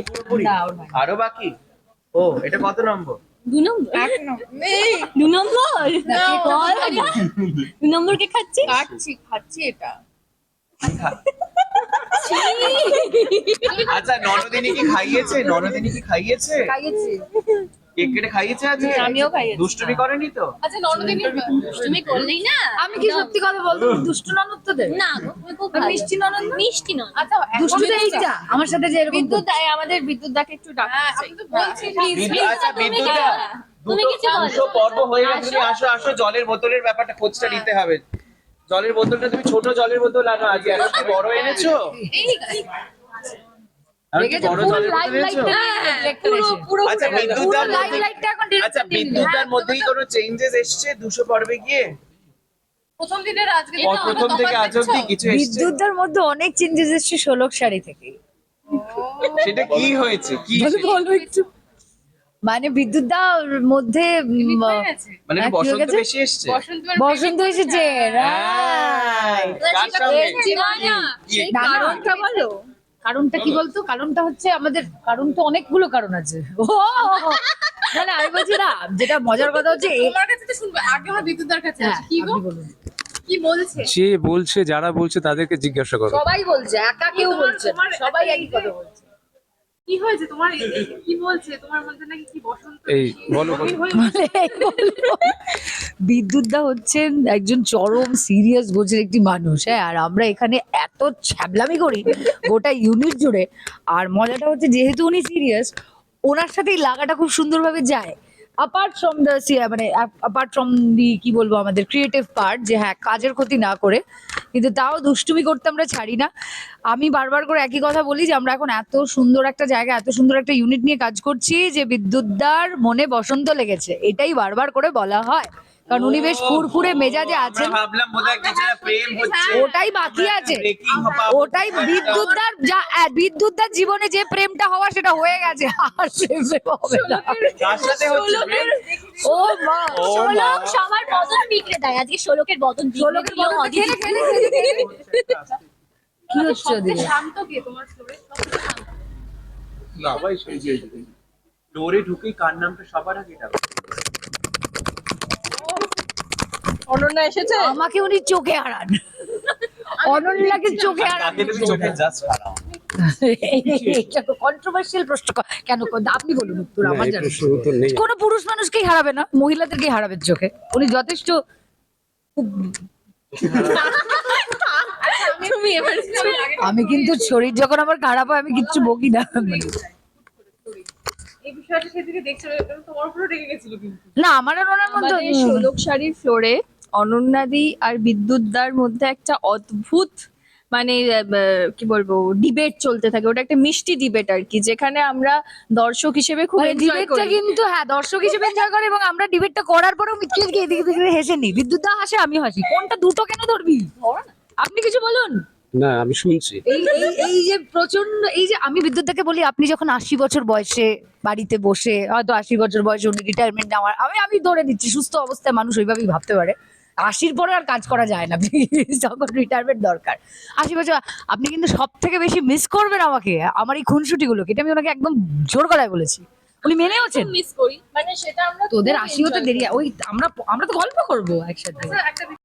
পুরোপুরি আরো বাকি। ও এটা কত নম্বর? 2 নম্বর 2 নম্বর দু নম্বর কে খাচ্ছি খাচ্ছি এটা। আচ্ছা ননদিনী কি খাইয়েছে? খাইয়েছি। কেক কেটে খাইয়েছে আজকে? আমিও খাইয়েছি। দুষ্টুমি করেনি তো? আচ্ছা ননদিনী তুমি করলেই না। আমি কি সত্যি কথা বলবো, দুষ্টু ননদ তোদের? না গো, তুমি খুব আর ভালো। মিষ্টি ননদ না? মিষ্টি নয়। আচ্ছা দুষ্টু তো এইটা আমার সাথে যে এরকম বিদ্যুৎ দা, আমাদের বিদ্যুৎ দাকে একটু ডাকতে চাই। আমি তো বলছি আচ্ছা বিদ্যুৎ দা, তুমি কিছু বলো। দুটো পর্ব হয়ে গেছে, তুমি আসো আসো, জলের বোতলের ব্যাপারটা খোঁজটা নিতে হবে। জলের বোতলটা তুমি ছোট জলের বোতল আনো, আজ এত কি বড় এনেছো? আর কি বড় জলের বোতল এনেছো? পুরো আচ্ছা বিদ্যুৎদার লাইভ লাইটটা এখন আচ্ছা বিদ্যুৎদার মধ্যেই কোনো চেঞ্জেস এসছে 200 পর্বে গিয়ে? প্রথম দিনের আজকে প্রথম থেকে আজ অব্দি কিছু এসছে? বিদ্যুৎদার মধ্যে অনেক চেঞ্জেস এসেছে ষোলক শাড়ি থেকে। সেটা কি হয়েছে? কি বলবো একটু, মানে বিদ্যুৎদার মধ্যে মানে হ্যাঁ, কি বসন্ত হয়ে গেছে? বেশি এসছে? বসন্ত এসেছে, হ্যাঁ, কার সঙ্গে? না না কি? সেই না, না। কারণটা বলো। কারণটা কি বলতো? কারণটা হচ্ছে আমাদের, কারণ তো অনেকগুলো কারণ আছে। ও না না, আমি বলছি না, যেটা মজার কথা হচ্ছে তোমার কাছে তো শুনবে, আগে আমার বিদ্যুৎদার কাছে আছে। কি গো, আপনি বলুন। কি বলছে? যে বলছে, যারা বলছে তাদেরকে জিজ্ঞাসা করো। সবাই বলছে, একা কেউ বলছে না, তোমার- সবাই একই কথা বলছে। কি হয়েছে তোমার? কি বলছে তোমার মধ্যে নাকি কি বসন্ত এই বেশি? বলো, গভীর হয়ে মানে বিদ্যুৎদা হচ্ছেন একজন চরম সিরিয়াস গোছের একটি মানুষ, হ্যাঁ, আর আমরা এখানে এত ছ্যাবলামি করি গোটা ইউনিট জুড়ে। আর মজাটা হচ্ছে, যেহেতু উনি সিরিয়াস, ওনার সাথেই লাগাটা খুব সুন্দরভাবে যায়। অ্যাপার্ট ফ্রম দ্য মানে অ্যাপার্ট ফ্রম দি কি বলবো, আমাদের ক্রিয়েটিভ পার্ট, যে হ্যাঁ কাজের ক্ষতি না করে, কিন্তু তাও দুষ্টুমি করতে আমরা ছাড়ি না। আমি বারবার করে একই কথা বলি যে আমরা এখন এত সুন্দর একটা জায়গা, এত সুন্দর একটা ইউনিট নিয়ে কাজ করছি যে বিদ্যুৎদার মনে বসন্ত লেগেছে, এটাই বারবার করে বলা হয়, কারণ উনি বেশ ফুরফুরে মেজাজে আছেন। আমরা ভাবলাম বোধহয় কিছু একটা প্রেম হচ্ছে। ওটাই বাকি আছে, Breaking পাবো। ওটাই বিদ্যুৎদার বিদ্যুৎদার জীবনে যে প্রেমটা হওয়া সেটা হয়ে গেছে, আর প্রেম হবে না। কার সাথে হচ্ছে প্রেম? ও মা, ও মা। ষোলক সবার বদন বিগড়ে দেয়। আজকে ষোলকের বদন ষোলকের বদন খেলে খেলে কি হচ্ছে ওদিকে? শান্ত কে তোমার ফ্লোরে? বাবাই সেই যে ফ্লোরে ঢুকেই কার নামটা সবার আগে ডাকো? অনন্যা এসেছে? আমাকে উনি চোখে হারান, অনন্যাকে চোখে হারান। কাকে তুমি চোখে জাস্ট হারাও? কন্ট্রোভার্সিয়াল প্রশ্ন কেন? আপনি বলুন উত্তর, আমার এই জানা নেই। প্রশ্নের উত্তর নেই। কোনো পুরুষ মানুষকেই হারাবে না, মহিলাদেরকেই হারাবে চোখে। উনি যথেষ্ট তুমি এবার আমি কিন্তু শরীর যখন আমার খারাপ হয় আমি কিচ্ছু বকি না। এই বিষয়টা সেদিকে দেখছো, তোমার উপরে রেগে গেছিল কিন্তু। না, আমার আর ওনার মধ্যে আমাদের ষোলক শাড়ির ফ্লোরে অনন্যাদি আর বিদ্যুৎদার মধ্যে একটা অদ্ভুত, মানে কি বলবো, ডিবেট চলতে থাকে। ওটা একটা মিষ্টি ডিবেট আর কি, যেখানে আমরা দর্শক হিসেবে খুব এনজয় ডিবেটটা করি। কিন্তু, হ্যাঁ, দর্শক হিসেবে এনজয় করে, এবং আমরা ডিবেটটা করার পরেও মিটকে এদিকে এদিকে হেসে নি। বিদ্যুৎ দা হাসে, আমি হাসি, কোনটা দুটো কেন ধরবি? আপনি কিছু বলুন। না, আমি শুনছি। এই যে প্রচন্ড, এই যে আমি বিদ্যুৎদাকে বলি, আপনি যখন 80 বছর বয়সে বাড়িতে বসে, হয়তো 80 বছর বয়সে উনি রিটায়ারমেন্ট নেওয়ার, আমি ধরে নিচ্ছি সুস্থ অবস্থায় মানুষ ওইভাবেই ভাবতে পারে, 80-র পরে আর কাজ করা যায় না, তখন রিটায়ারমেন্ট দরকার। 80 বছর, আপনি কিন্তু সব থেকে বেশি মিস করবেন আমাকে, আমার এই খুনসুটিগুলোকে, এটা আমি ওনাকে একদম জোর গলায় বলেছি, উনি মেনেওছেন। মিস করি, মানে সেটা আমরা তোদের খুব 80 হতে enjoy দেরি, করি। ওই আমরা তো গল্প করবো একসাথে। একটা